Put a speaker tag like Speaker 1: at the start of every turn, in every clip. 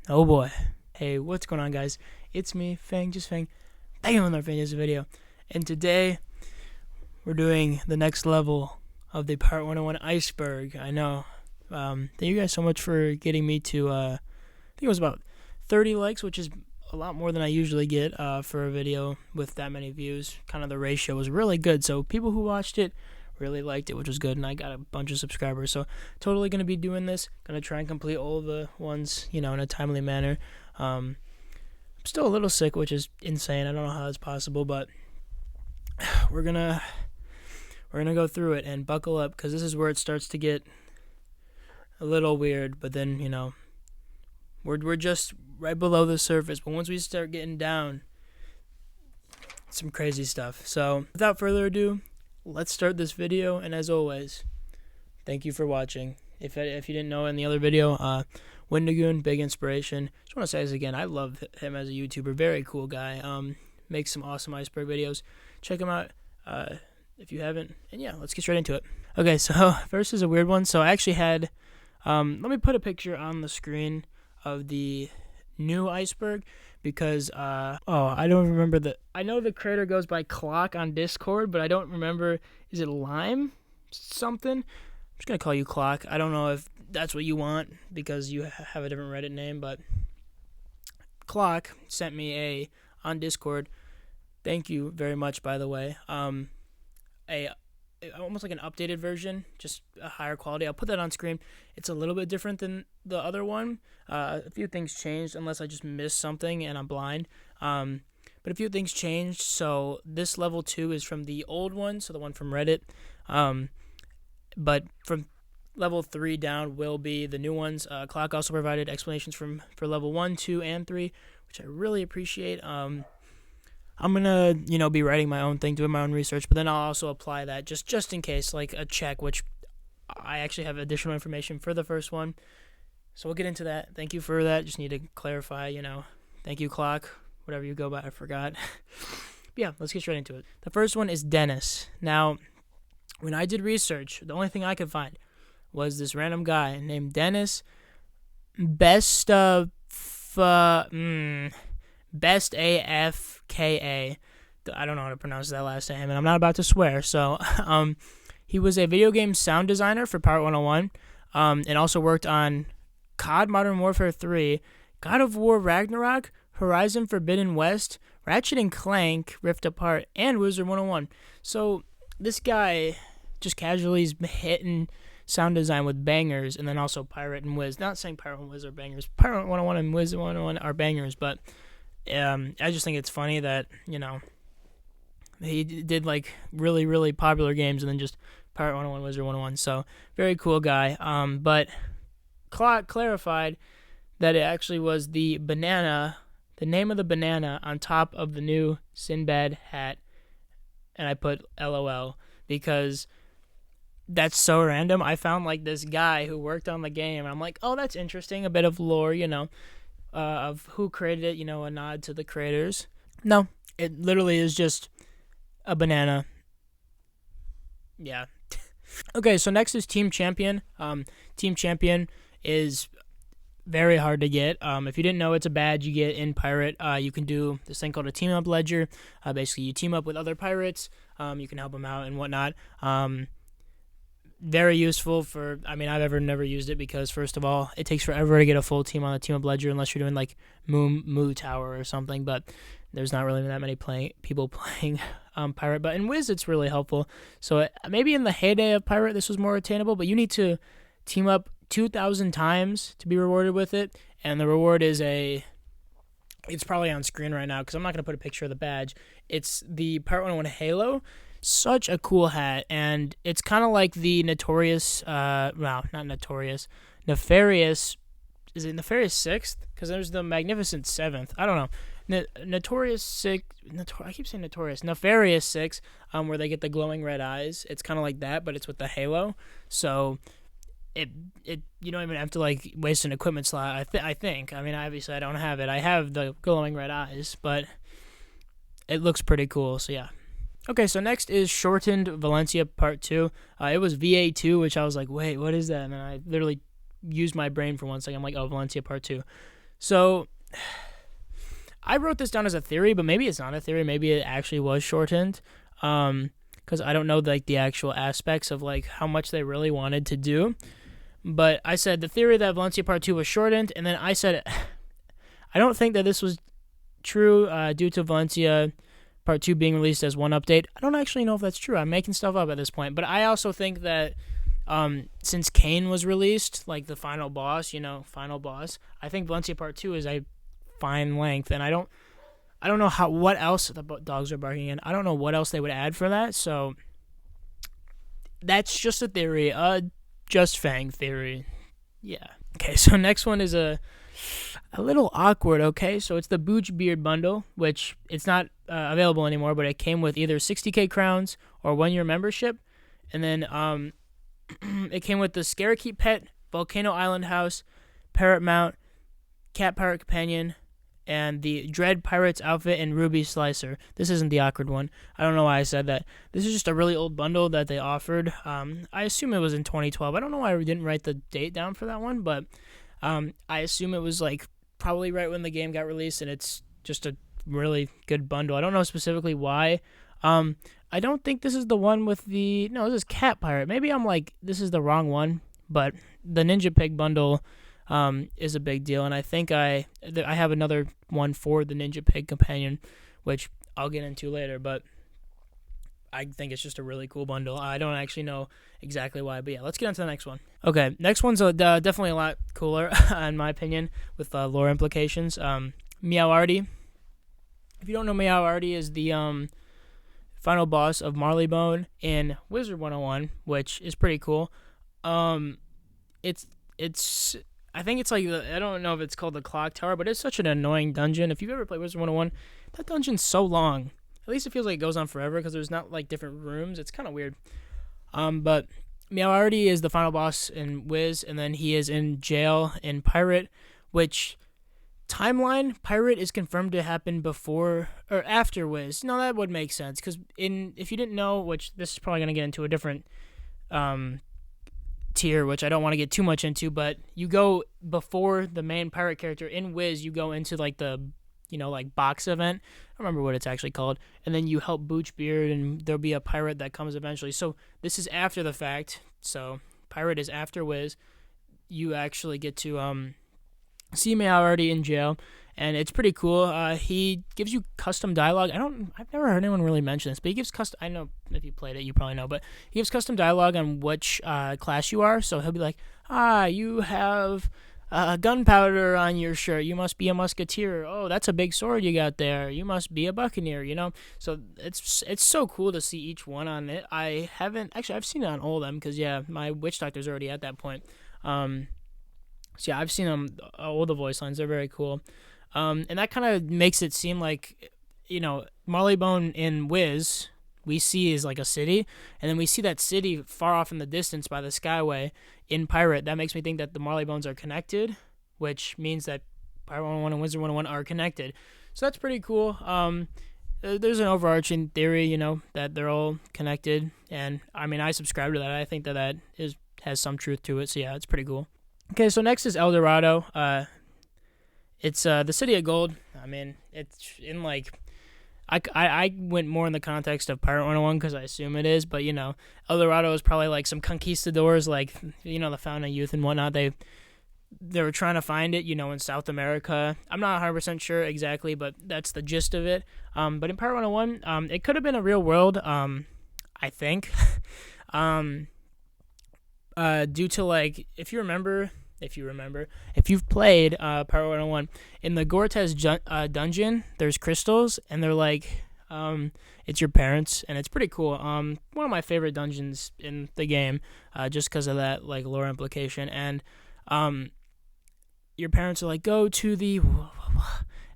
Speaker 1: Oh boy. Hey, what's going on, guys? It's me, Fang, just Fang, back in with another fantasy video. And today, we're doing the next level of the Pirate101 Iceberg. I know. Thank you guys so much for getting me to, I think it was about 30 likes, which is a lot more than I usually get for a video with that many views. Kind of the ratio was really good, so people who watched it really liked it, which was good, and I got a bunch of subscribers, so totally going to be doing this. Going to try and complete all the ones, in a timely manner. I'm still a little sick, which is insane. I don't know how it's possible, but we're gonna go through it and buckle up, because this is where it starts to get a little weird. But then, we're just right below the surface, but once we start getting down, some crazy stuff. So without further ado, let's start this video. And as always, thank you for watching. If you didn't know in the other video, Windigoon, big inspiration. Just want to say this again. I love him as a YouTuber. Very cool guy. Makes some awesome iceberg videos. Check him out if you haven't. And yeah, let's get straight into it. Okay, so first is a weird one. So I actually had, let me put a picture on the screen of the new iceberg, because I don't remember I know the creator goes by Clock on Discord, but I don't remember, is it Lime something? I'm just gonna call you Clock. I don't know if that's what you want, because you have a different Reddit name, but Clock sent me on Discord. Thank you very much, by the way. Almost like an updated version, just a higher quality. I'll put that on screen. It's a little bit different than the other one. A few things changed, unless I just missed something and I'm blind. But a few things changed. So this level 2 is from the old one, so the one from Reddit. But from level 3 down will be the new ones. Clock also provided explanations for level 1, 2, and 3, which I really appreciate. I'm gonna, be writing my own thing, doing my own research, but then I'll also apply that just in case, like a check, which I actually have additional information for the first one. So we'll get into that. Thank you for that. Just need to clarify, thank you, Clock, whatever you go by, I forgot. But yeah, let's get straight into it. The first one is Dennis. Now, when I did research, the only thing I could find was this random guy named Dennis Best AFKA. I don't know how to pronounce that last name, and I'm not about to swear. So, he was a video game sound designer for Pirate101, and also worked on COD Modern Warfare 3, God of War Ragnarok, Horizon Forbidden West, Ratchet and Clank Rift Apart, and Wizard 101. So this guy just casually is hitting sound design with bangers, and then also Pirate and Wiz. Not saying Pirate and Wiz are bangers. Pirate 101 and Wiz 101 are bangers, but I just think it's funny that, he did like really, really popular games and then just Pirate 101, Wizard 101. So very cool guy. But Clock clarified that it actually was the banana, the name of the banana on top of the new Sinbad hat. And I put LOL, because that's so random. I found like this guy who worked on the game, and I'm like, oh, that's interesting. A bit of lore, of who created it, a nod to the creators. No, it literally is just a banana. Yeah. Okay, so next is Team Champion. Team Champion is very hard to get. If you didn't know, it's a badge you get in Pirate. You can do this thing called a team up ledger. Basically, you team up with other pirates. You can help them out and whatnot. Very useful for, I've never used it, because first of all, it takes forever to get a full team on the team up ledger unless you're doing like Moo Tower or something, but there's not really that many people playing Pirate. But in Wiz, it's really helpful. So maybe in the heyday of Pirate, this was more attainable, but you need to team up 2,000 times to be rewarded with it, and the reward is it's probably on screen right now, because I'm not going to put a picture of the badge. It's the Pirate101 Halo. Such a cool hat, and it's kind of like the Nefarious, is it Nefarious 6th? Because there's the Magnificent 7th. I don't know. Nefarious 6, I keep saying Notorious. Nefarious 6, where they get the glowing red eyes. It's kind of like that, but it's with the halo. So it you don't even have to like waste an equipment slot. I think. Obviously I don't have it. I have the glowing red eyes, but it looks pretty cool. So yeah. Okay, so next is Shortened Valencia Part 2. It was VA2, which I was like, wait, what is that? And then I literally used my brain for 1 second. I'm like, oh, Valencia Part 2. So I wrote this down as a theory, but maybe it's not a theory. Maybe it actually was shortened. Because I don't know like the actual aspects of like how much they really wanted to do. But I said the theory that Valencia Part 2 was shortened, and then I said I don't think that this was true due to Valencia Part 2 being released as one update. I don't actually know if that's true. I'm making stuff up at this point. But I also think that since Kane was released, like the final boss, I think Valencia Part 2 is a fine length, and I don't know what else the dogs are barking in. I don't know what else they would add for that, so that's just a theory. Just Fang theory. Yeah. Okay, so next one is a little awkward, okay? So it's the Booch Beard bundle, which it's not available anymore, but it came with either 60k crowns or 1-year membership. And then it came with the Scarekeep Pet, Volcano Island House, Parrot Mount, Cat Pirate Companion, and the Dread Pirates outfit and Ruby Slicer. This isn't the awkward one. I don't know why I said that. This is just a really old bundle that they offered. I assume it was in 2012. I don't know why I didn't write the date down for that one, but I assume it was like probably right when the game got released, and it's just a really good bundle. I don't know specifically why. I don't think this is the one with the... No, this is Cat Pirate. Maybe I'm like, this is the wrong one, but the Ninja Pig bundle is a big deal, and I think I have another one for the Ninja Pig Companion, which I'll get into later, but I think it's just a really cool bundle. I don't actually know exactly why, but yeah, let's get on to the next one. Okay, next one's definitely a lot cooler, in my opinion, with lore implications. Meowarty. If you don't know, Meowarty is the final boss of Marleybone in Wizard 101, which is pretty cool. It's I think it's like, I don't know if it's called the Clock Tower, but it's such an annoying dungeon. If you've ever played Wizard 101, that dungeon's so long. At least it feels like it goes on forever because there's not like different rooms. It's kind of weird. But Meowarty is the final boss in Wiz, and then he is in jail in Pirate, which timeline, Pirate is confirmed to happen before or after Wiz. No, that would make sense because if you didn't know, which this is probably going to get into a different tier, which I don't want to get too much into, but you go before the main pirate character in Wiz, you go into like the like box event. I don't remember what it's actually called, and then you help Booch Beard, and there'll be a pirate that comes eventually. So this is after the fact. So Pirate is after Wiz. You actually get to see Meowarty in jail, and it's pretty cool. He gives you custom dialogue. I've never heard anyone really mention this, but he gives custom. I know if you played it, you probably know, but he gives custom dialogue on which class you are. So he'll be like, you have gunpowder on your shirt. You must be a musketeer. Oh, that's a big sword you got there. You must be a buccaneer. So it's so cool to see each one on it. I've seen it on all of them because my witch doctor's already at that point. So yeah, I've seen them, all the voice lines. They're very cool. And that kind of makes it seem like, Marleybone in Wiz, we see is like a city, and then we see that city far off in the distance by the Skyway in Pirate. That makes me think that the Marleybones are connected, which means that Pirate 101 and Wizard 101 are connected. So that's pretty cool. There's an overarching theory, that they're all connected, and I subscribe to that. I think that has some truth to it, so yeah, it's pretty cool. Okay, so next is El Dorado. It's the City of Gold. It's in like... I went more in the context of Pirate 101 because I assume it is, but, El Dorado is probably like some conquistadors, like, the Fountain of Youth and whatnot. They were trying to find it, in South America. I'm not 100% sure exactly, but that's the gist of it. But in Pirate 101, it could have been a real world, I think. Due to, like, if you've played Pirate 101, in the Gortez dungeon, there's crystals, and they're like, it's your parents, and it's pretty cool. One of my favorite dungeons in the game, just because of that, like, lore implication, and, your parents are like, go to the,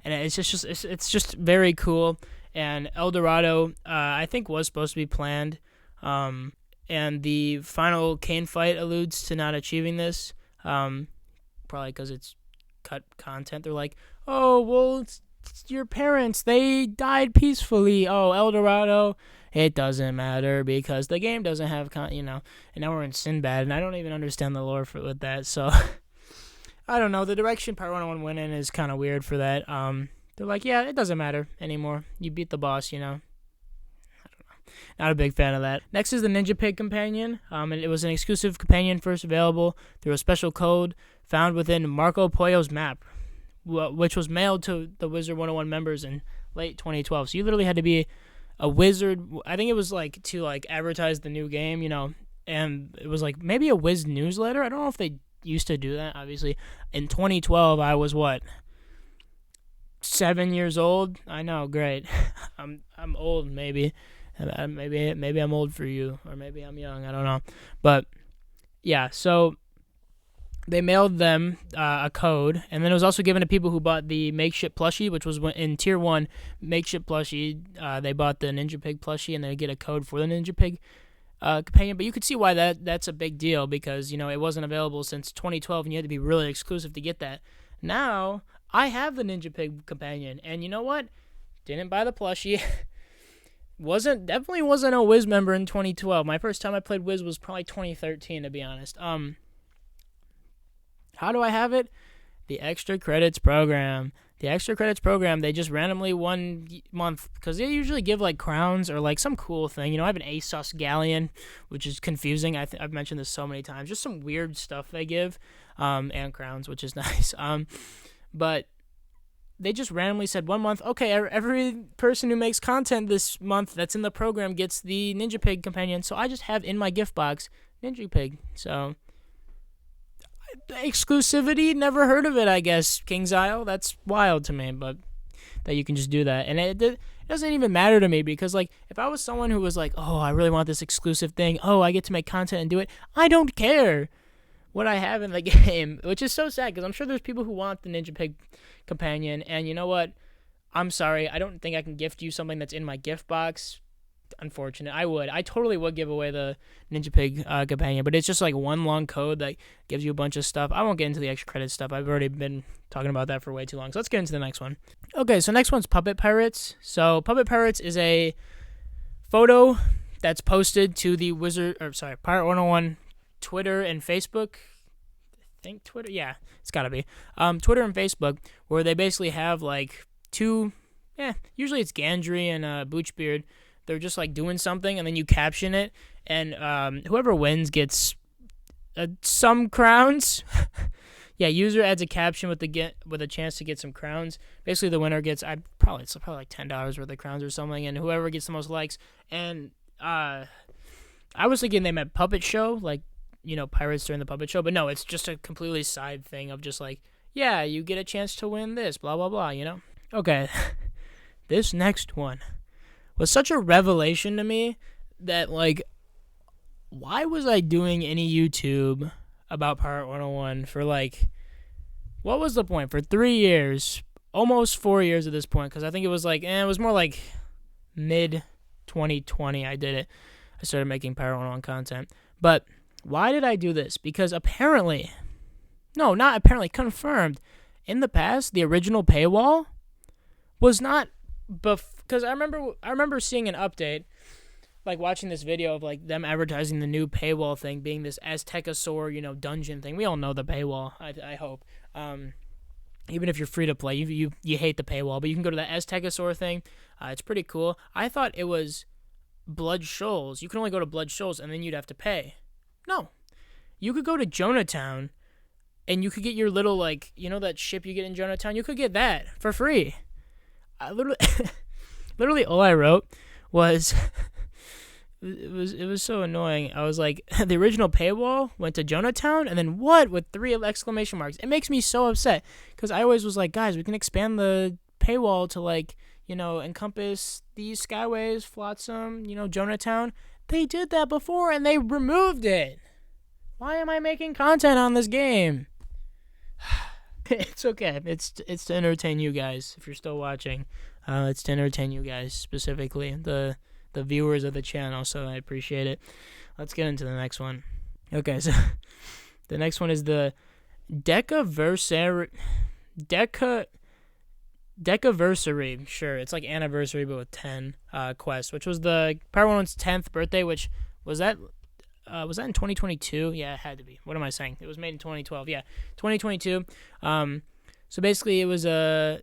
Speaker 1: and it's just very cool, and El Dorado, I think was supposed to be planned, and the final Kane fight alludes to not achieving this, probably because it's cut content. They're like, oh, well, it's your parents. They died peacefully. Oh, El Dorado, it doesn't matter because the game doesn't have, and now we're in Sinbad, and I don't even understand the lore with that, so... I don't know, the direction Pirate101 went in is kind of weird for that. They're like, yeah, it doesn't matter anymore. You beat the boss, you know. Not a big fan of that. Next is the Ninja Pig companion. It was an exclusive companion first available through a special code found within Marco Pollo's map, which was mailed to the Wizard 101 members in late 2012. So you literally had to be a wizard. I think it was like to like advertise the new game, you know, and it was like maybe a Wiz newsletter. I don't know if they used to do that. Obviously, in 2012, I was what, 7 years old. I know, great. I'm old, maybe. Maybe I'm old for you, or maybe I'm young. I don't know, but yeah. So they mailed them a code, and then it was also given to people who bought the makeshift plushie, which was in tier 1 makeshift plushie. They bought the Ninja Pig plushie, and they get a code for the Ninja Pig companion. But you could see why that's a big deal, because you know it wasn't available since 2012, and you had to be really exclusive to get that. Now I have the Ninja Pig companion, and you know what? Didn't buy the plushie. Definitely wasn't a Wiz member in 2012. My first time I played Wiz was probably 2013, to be honest. How do I have it? The Extra Credits program. The Extra Credits program, they just randomly 1 month, because they usually give like crowns or like some cool thing. You know, I have an ASOS Galleon, which is confusing. I've mentioned this so many times. Just some weird stuff they give, and crowns, which is nice. But they just randomly said 1 month, okay, every person who makes content this month that's in the program gets the Ninja Pig companion. So I just have in my gift box Ninja Pig. So exclusivity, never heard of it, I guess. King's Isle, that's wild to me, but that you can just do that. And it doesn't even matter to me, because like if I was someone who was like, oh, I really want this exclusive thing, oh, I get to make content and do it, I don't care what I have in the game, which is so sad, because I'm sure there's people who want the Ninja Pig companion, and you know what? I'm sorry, I don't think I can gift you something that's in my gift box. Unfortunate. I totally would give away the Ninja Pig companion, but it's just like one long code that gives you a bunch of stuff. I won't get into the extra credit stuff. I've already been talking about that for way too long, so let's get into the next one. Okay, so next one's Puppet Pirates. So Puppet Pirates is a photo that's posted to the Pirate101 Twitter and Facebook. I think Twitter, yeah, it's gotta be Twitter and Facebook, where they basically have like two, usually it's Gandry and Boochbeard. They're just like doing something, and then you caption it, and whoever wins gets some crowns. Yeah, user adds a caption with a chance to get some crowns. Basically, the winner gets it's probably like $10 worth of crowns or something, and whoever gets the most likes. And I was thinking they meant puppet show, like, you know, pirates during the puppet show, but no, it's just a completely side thing of just like, yeah, you get a chance to win this, blah blah blah, you know. Okay, this next one was such a revelation to me that, like, why was I doing any YouTube about Pirate101 for, like, what was the point? For 3 years, almost 4 years at this point, because I think it was, like, it was more like mid-2020 I did it. I started making Pirate101 content. But why did I do this? Because apparently, no, not apparently, confirmed, in the past, the original paywall was not, because I remember seeing an update, like watching this video of like them advertising the new paywall thing being this Aztecosaur, you know, dungeon thing. We all know the paywall, I hope. Even if you're free to play, you hate the paywall, but you can go to the Aztecosaur thing. It's pretty cool. I thought it was Blood Shoals. You can only go to Blood Shoals, and then you'd have to pay. No. You could go to Jonatown, and you could get your little, like, you know that ship you get in Jonatown? You could get that for free. I literally all I wrote was it was so annoying. I was like, the original paywall went to Jonatown, and then what with 3 exclamation marks. It makes me so upset, because I always was like, guys, we can expand the paywall to, like, you know, encompass these skyways, Flotsam, you know, Jonatown. They did that before, and they removed it. Why am I making content on this game? It's okay. It's to entertain you guys, if you're still watching. It's to entertain you guys, specifically the viewers of the channel, so I appreciate it. Let's get into the next one. Okay, so the next one is the Decaversary. Sure, it's like anniversary, but with 10 quest, which was the Pirate101's 10th birthday, which was that was that in 2022? Yeah, it had to be. What am I saying? It was made in 2012. Yeah, 2022. So basically, it was a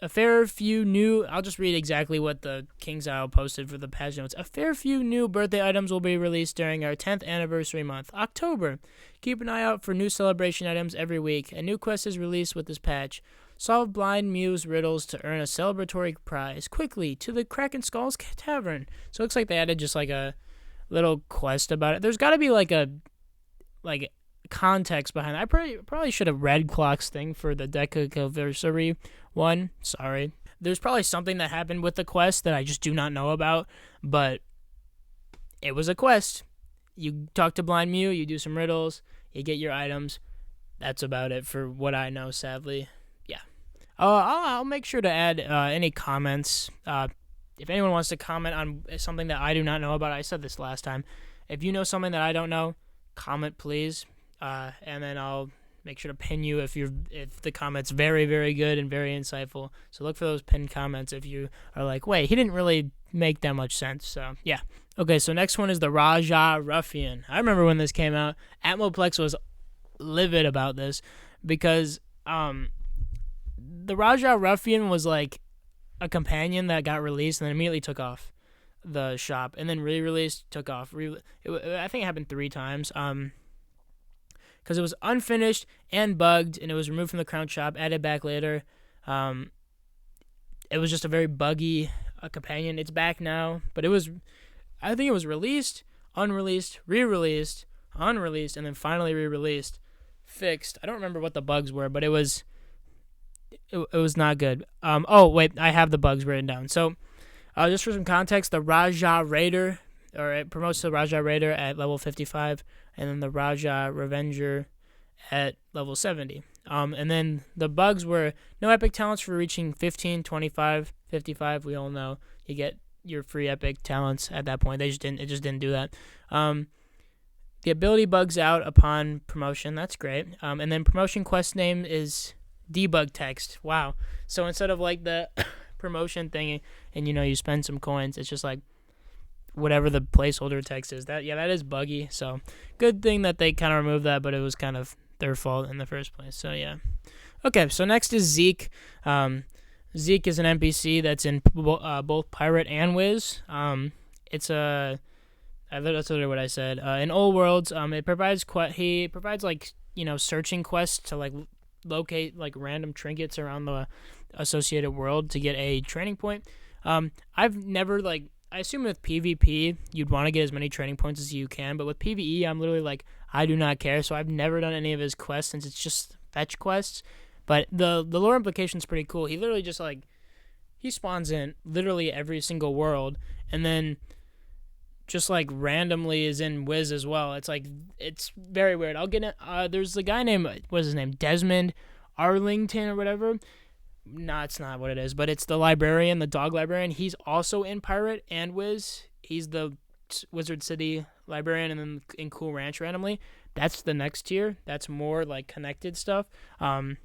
Speaker 1: fair few new. I'll just read exactly what the King's Isle posted for the patch notes. A fair few new birthday items will be released during our 10th anniversary month, October. Keep an eye out for new celebration items every week. A new quest is released with this patch. Solve Blind Muse riddles to earn a celebratory prize. Quickly, to the Kraken Skulls Tavern. So it looks like they added just like a little quest about it. There's got to be like context behind it. I probably should have read Clock's thing for the Decaversary one. Sorry. There's probably something that happened with the quest that I just do not know about, but it was a quest. You talk to Blind Mew, you do some riddles, you get your items. That's about it for what I know, sadly. Yeah. I'll make sure to add any comments. If anyone wants to comment on something that I do not know about, I said this last time. If you know something that I don't know, comment please, and then I'll make sure to pin you if the comment's very, very good and very insightful. So look for those pinned comments if you are like, wait, he didn't really make that much sense. So yeah. Okay, so next one is the Raja Ruffian. I remember when this came out, Atmoplex was livid about this because the Raja Ruffian was like a companion that got released and then immediately took off the shop, and then re-released, took off. I think it happened 3 times. Because it was unfinished and bugged, and it was removed from the Crown shop, added back later. It was just a very buggy companion. It's back now, but I think it was released, unreleased, re-released, unreleased, and then finally re-released, fixed. I don't remember what the bugs were, but it was not good. Oh wait, I have the bugs written down. So, just for some context, the Raja Raider, or it promotes the Raja Raider at level 55, and then the Raja Revenger at level 70. And then the bugs were no epic talents for reaching 15, 25, 55. We all know you get your free epic talents at that point. It just didn't do that. The ability bugs out upon promotion. That's great. And then promotion quest name is debug text. Wow. So instead of like the promotion thing and you spend some coins, it's just like whatever the placeholder text is. That is buggy. So good thing that they kind of removed that, but it was kind of their fault in the first place. So yeah. Okay, so next is Zeke. Zeke is an NPC that's in both Pirate and Wiz. That's literally what I said. In Old Worlds, he provides like searching quests to like locate like random trinkets around the associated world to get a training point. I've never I assume with PvP you'd want to get as many training points as you can, but with PvE I'm literally like I do not care, so I've never done any of his quests since it's just fetch quests. But the lore implication's pretty cool. He literally just he spawns in literally every single world and then just like randomly is in Wiz as well. It's very weird. I'll get it. There's a guy named, what's his name? Desmond Arlington or whatever. No, it's not what it is, but it's the librarian, the dog librarian. He's also in Pirate and Wiz. He's the Wizard City librarian, and then in Cool Ranch randomly. That's the next tier. That's more like connected stuff. So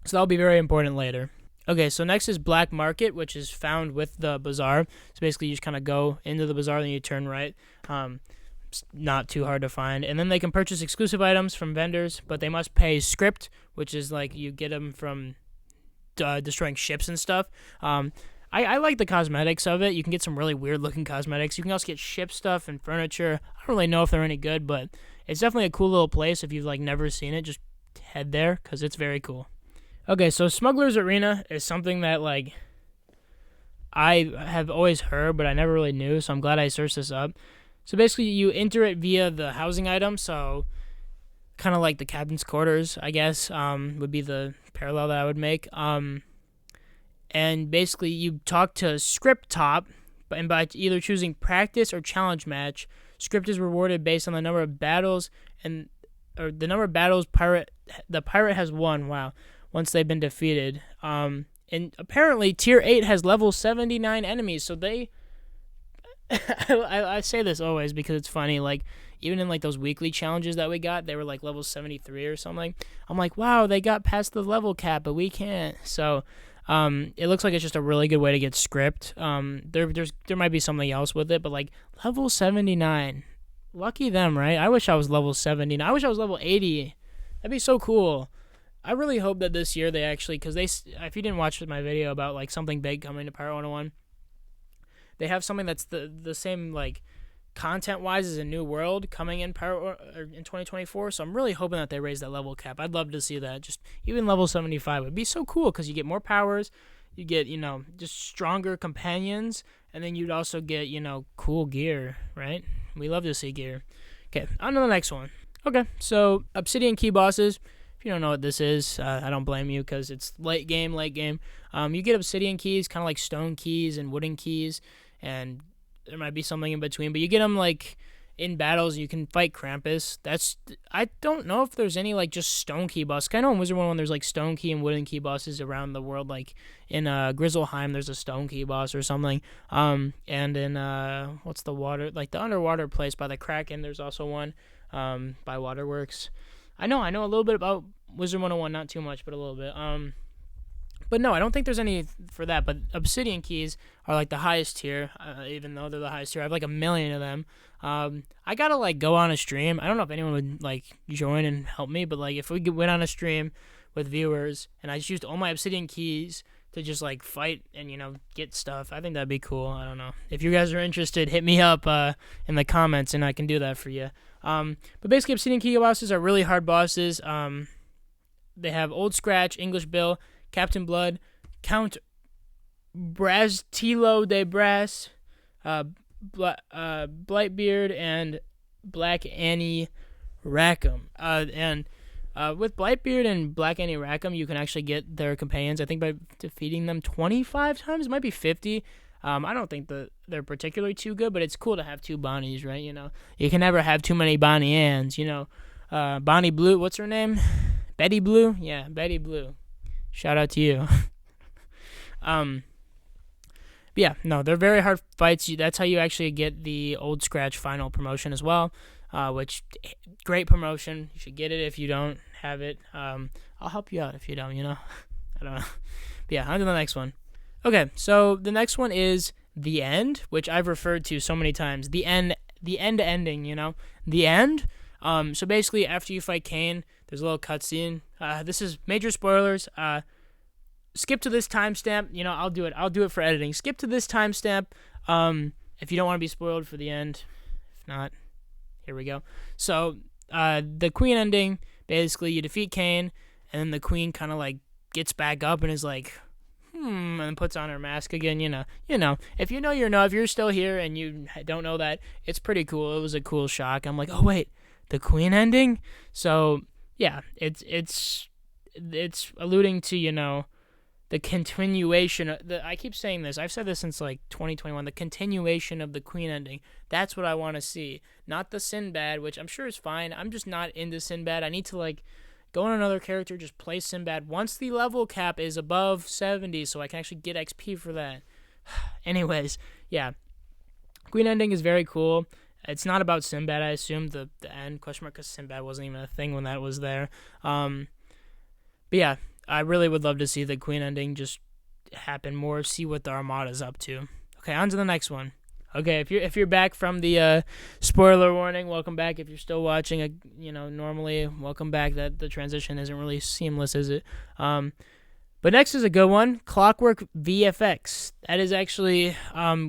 Speaker 1: that'll be very important later. Okay, so next is Black Market, which is found with the bazaar. So basically you just kind of go into the bazaar, then you turn right. It's not too hard to find. And then they can purchase exclusive items from vendors, but they must pay script, which is like you get them from destroying ships and stuff. I like the cosmetics of it. You can get some really weird looking cosmetics. You can also get ship stuff and furniture. I don't really know if they're any good, but it's definitely a cool little place. If you've never seen it, just head there because it's very cool. Okay, so Smuggler's Arena is something that I have always heard, but I never really knew, so I'm glad I searched this up. So basically, you enter it via the housing item, so kind of like the captain's quarters, I guess, would be the parallel that I would make. And basically, you talk to Script Top, and by either choosing Practice or Challenge Match, Script is rewarded based on the number of battles or the number of battles the pirate has won. Wow. Once they've been defeated. And apparently Tier 8 has level 79 enemies, so they... I say this always because it's funny, even in those weekly challenges that we got, they were level 73 or something. I'm like, wow, they got past the level cap, but we can't. So it looks like it's just a really good way to get script. There might be something else with it, but level 79, lucky them, right? I wish I was level 70. I wish I was level 80. That'd be so cool. I really hope that this year they actually, because if you didn't watch my video about like something big coming to Pirate 101, they have something that's the same like content-wise as a new world coming in in 2024. So I'm really hoping that they raise that level cap. I'd love to see that. Just even level 75 would be so cool because you get more powers, you get just stronger companions, and then you'd also get cool gear, right? We love to see gear. Okay, on to the next one. Okay, so Obsidian key bosses. If you don't know what this is, I don't blame you because it's late game. You get obsidian keys, kind of like stone keys and wooden keys, and there might be something in between, but you get them like in battles. You can fight Krampus. I don't know if there's any like just stone key bosses. I know in Wizard 101 there's like stone key and wooden key bosses around the world. Like in Grizzleheim there's a stone key boss or something. And in what's the water, like the underwater place by the Kraken, there's also one by Waterworks. I know a little bit about Wizard 101, not too much, but a little bit. But no, I don't think there's any for that. But Obsidian keys are like the highest tier, even though they're the highest tier. I have like 1 million of them. I gotta like go on a stream. I don't know if anyone would like join and help me, but like if we went on a stream with viewers and I just used all my Obsidian keys to just like fight and get stuff, I think that'd be cool. I don't know. If you guys are interested, hit me up in the comments and I can do that for you. But basically, Obsidian key bosses are really hard bosses. They have Old Scratch, English Bill, Captain Blood, Count Braztilo de Brass, Blightbeard, and Black Annie Rackham. With Blightbeard and Black Annie Rackham, you can actually get their companions, I think, by defeating them 25 times. It might be 50. I don't think that they're particularly too good, but it's cool to have two Bonnies, right? You can never have too many Bonnie Anns, Bonnie Blue, what's her name? Betty Blue? Yeah, Betty Blue. Shout out to you. Yeah, no, they're very hard fights. That's how you actually get the Old Scratch final promotion as well, which, great promotion. You should get it if you don't have it. I'll help you out if you don't, I don't know. But yeah, on to the next one. Okay, so the next one is The End, which I've referred to so many times. The end ending, The end. So basically, after you fight Kane, there's a little cutscene. This is major spoilers. Skip to this timestamp. I'll do it. I'll do it for editing. Skip to this timestamp. If you don't want to be spoiled for the end. If not, here we go. So the Queen ending. Basically, you defeat Kane, and then the Queen kind of like gets back up and is like, and puts on her mask again. If you know, if you're still here and you don't know that, it's pretty cool. It was a cool shock. I'm like, oh wait, the Queen ending. So yeah, it's alluding to the continuation. I keep saying this. I've said this since like 2021. The continuation of the Queen ending. That's what I want to see. Not the Sinbad, which I'm sure is fine. I'm just not into Sinbad. I need to like go on another character, just play Sinbad once the level cap is above 70, so I can actually get XP for that. Anyways, yeah. Queen ending is very cool. It's not about Sinbad, I assume, the end, question mark, because Sinbad wasn't even a thing when that was there. But yeah, I really would love to see the Queen ending just happen more, see what the Armada's up to. Okay, on to the next one. Okay, if you're back from the spoiler warning, welcome back. If you're still watching, normally, welcome back. That the transition isn't really seamless, is it? But next is a good one, Clockwork VFX. That is actually,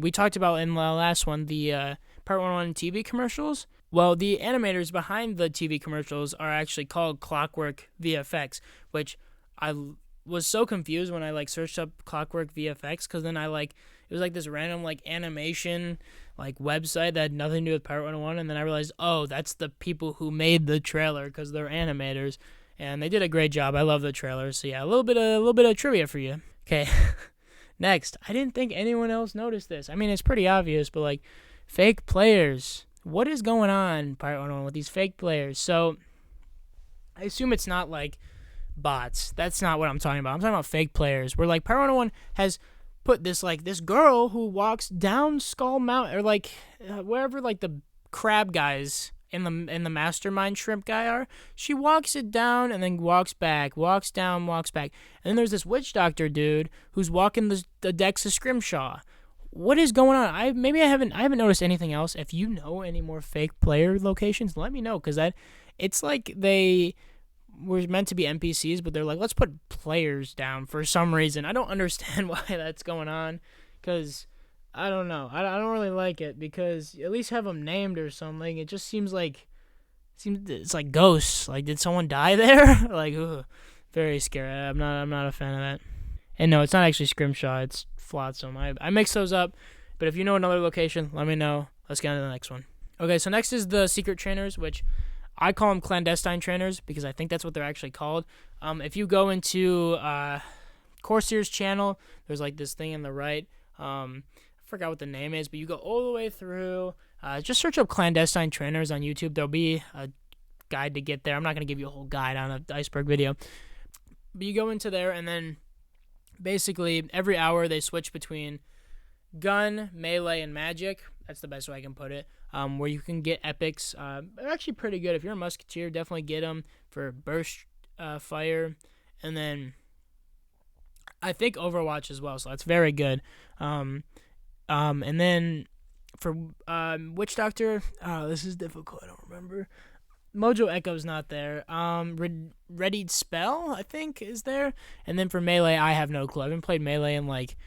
Speaker 1: we talked about in the last one, the Part 101 TV commercials. Well, the animators behind the TV commercials are actually called Clockwork VFX, which I was so confused when I searched up Clockwork VFX, because then it was this random animation website that had nothing to do with Pirate 101, and then I realized, oh, that's the people who made the trailer, because they're animators, and they did a great job. I love the trailer. So yeah, a little bit of trivia for you. Okay, next, I didn't think anyone else noticed this. I mean, it's pretty obvious, but fake players. What is going on, Pirate 101, with these fake players? So I assume it's not bots. That's not what I'm talking about. I'm talking about fake players, where Pirate 101 has put this this girl who walks down Skull Mountain, or wherever the crab guys in the mastermind shrimp guy are. She walks it down and then walks back, walks down, walks back. And then there's this witch doctor dude who's walking the decks of Scrimshaw. what is going on? I haven't noticed anything else. If you know any more fake player locations, let me know, because it's like they were meant to be NPCs, but they're like, let's put players down for some reason. I don't understand why that's going on, because I don't know. I don't really like it, because at least have them named or something. It just seems like it's like ghosts. Like, did someone die there? Like, ugh, very scary. I'm not a fan of that. And no, it's not actually Scrimshaw. It's Flotsam. I mix those up. But if you know another location, let me know. Let's get on to the next one. Okay, so next is the secret trainers, which I call them clandestine trainers because I think that's what they're actually called. If you go into Corsier's channel, there's like this thing on the right. I forgot what the name is, but you go all the way through. Just search up clandestine trainers on YouTube. There'll be a guide to get there. I'm not going to give you a whole guide on an iceberg video. But you go into there, and then basically every hour they switch between gun, melee, and magic. That's the best way I can put it. Where you can get epics. They're actually pretty good. If you're a musketeer, definitely get them for burst fire. And then I think Overwatch as well, so that's very good. And then for Witch Doctor, this is difficult. I don't remember. Mojo Echo's not there. Readied Spell, I think, is there. And then for Melee, I have no clue. I haven't played Melee in like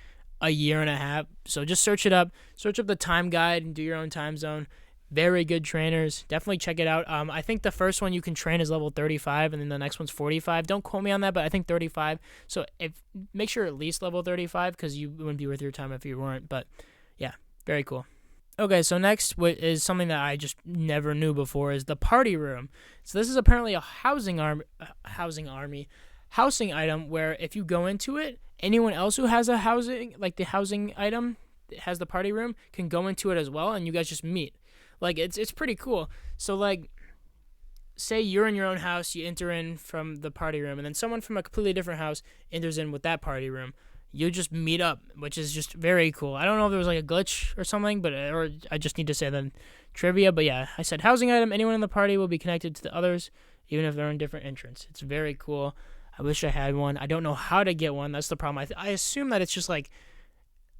Speaker 1: a year and a half. So just search it up. Search up the time guide and do your own time zone. Very good trainers. Definitely check it out. I think the first one you can train is level 35, and then the next one's 45. Don't quote me on that, but I think 35. So make sure at least level 35, because you wouldn't be worth your time if you weren't. But yeah, very cool. Okay, so next is something that I just never knew before, is the party room. So this is apparently a housing item where if you go into it, anyone else who has a housing, like the housing item, has the party room, can go into it as well, and you guys just meet. Like, it's pretty cool. So, like, say you're in your own house, you enter in from the party room, and then someone from a completely different house enters in with that party room. You just meet up, which is just very cool. I don't know if there was like a glitch or something, or I just need to say the trivia. But yeah, I said housing item. Anyone in the party will be connected to the others, even if they're in different entrance. It's very cool. I wish I had one. I don't know how to get one. That's the problem. I assume that it's just like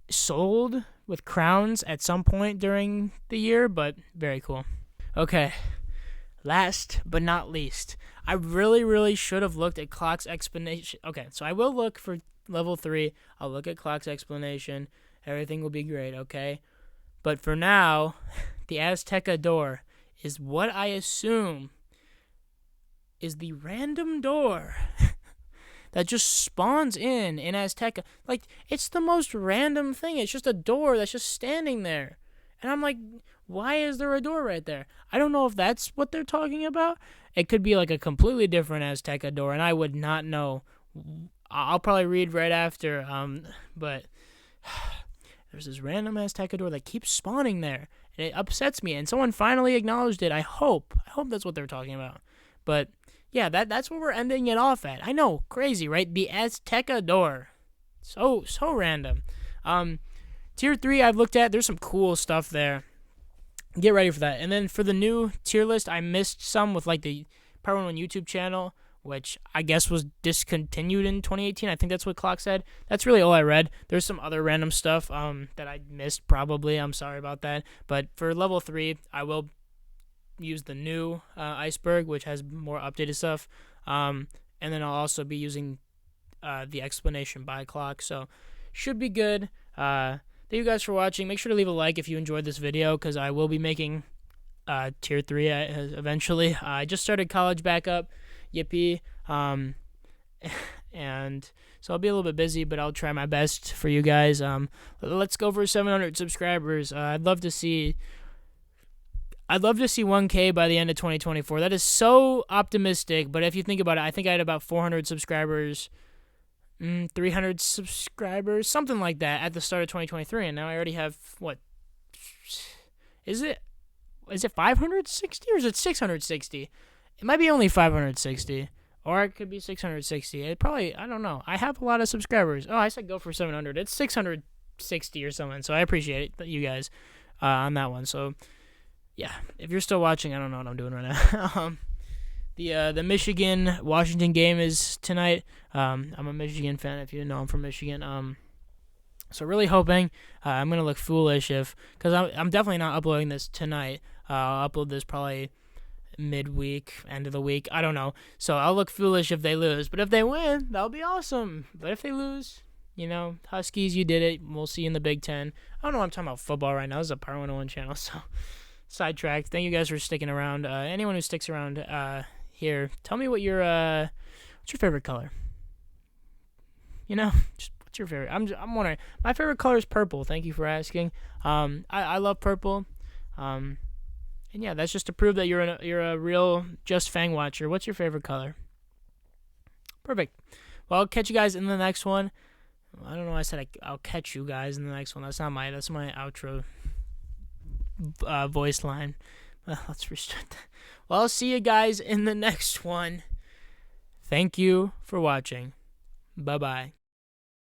Speaker 1: sold with crowns at some point during the year, but very cool. Okay, last but not least, I really should have looked at Clock's explanation. Okay, so I will look for level 3. I'll look at Clock's explanation. Everything will be great, okay? But for now, the Azteca door is what I assume is the random door that just spawns in Azteca. Like, it's the most random thing. It's just a door that's just standing there. And I'm like, why is there a door right there? I don't know if that's what they're talking about. It could be like a completely different Azteca door, and I would not know. I'll probably read right after, but there's this random Azteca door that keeps spawning there, and it upsets me, and someone finally acknowledged it. I hope that's what they're talking about. But yeah, that's where we're ending it off at. I know, crazy, right? The Azteca door. So random. Tier 3 I've looked at. There's some cool stuff there. Get ready for that. And then for the new tier list, I missed some with like the Pirate101 YouTube channel, which I guess was discontinued in 2018. I think that's what Clock said. That's really all I read. There's some other random stuff that I missed probably. I'm sorry about that. But for level 3, I will use the new Iceberg, which has more updated stuff. And then I'll also be using the explanation by Clock. So should be good. Thank you guys for watching. Make sure to leave a like if you enjoyed this video, because I will be making tier 3 eventually. I just started college back up. Yippee. And so I'll be a little bit busy, but I'll try my best for you guys. Let's go for 700 subscribers. I'd love to see 1K by the end of 2024. That is so optimistic, but if you think about it, I think I had about 400 subscribers, 300 subscribers, something like that at the start of 2023, and now I already have, what, is it 560 or is it 660? It might be only 560, or it could be 660. It probably, I don't know. I have a lot of subscribers. Oh, I said go for 700. It's 660 or something, so I appreciate you guys on that one. So, yeah, if you're still watching, I don't know what I'm doing right now. The Michigan-Washington game is tonight. I'm a Michigan fan, if you didn't know I'm from Michigan. So really hoping I'm gonna look foolish because I'm definitely not uploading this tonight. I'll upload this probably midweek, end of the week. I don't know. So I'll look foolish if they lose. But if they win, that'll be awesome. But if they lose, Huskies, you did it. We'll see you in the Big Ten. I don't know why I'm talking about football right now. This is a Pirate101 channel, so sidetracked. Thank you guys for sticking around. Anyone who sticks around here, tell me what's your favorite color? Just what's your favorite? I'm wondering. My favorite color is purple. Thank you for asking. I love purple. And yeah, that's just to prove that you're a real Just Fang watcher. What's your favorite color? Perfect. Well, I'll catch you guys in the next one. I don't know why I said I'll catch you guys in the next one. That's my outro voice line. Let's restart that. Well, I'll see you guys in the next one. Thank you for watching. Bye-bye.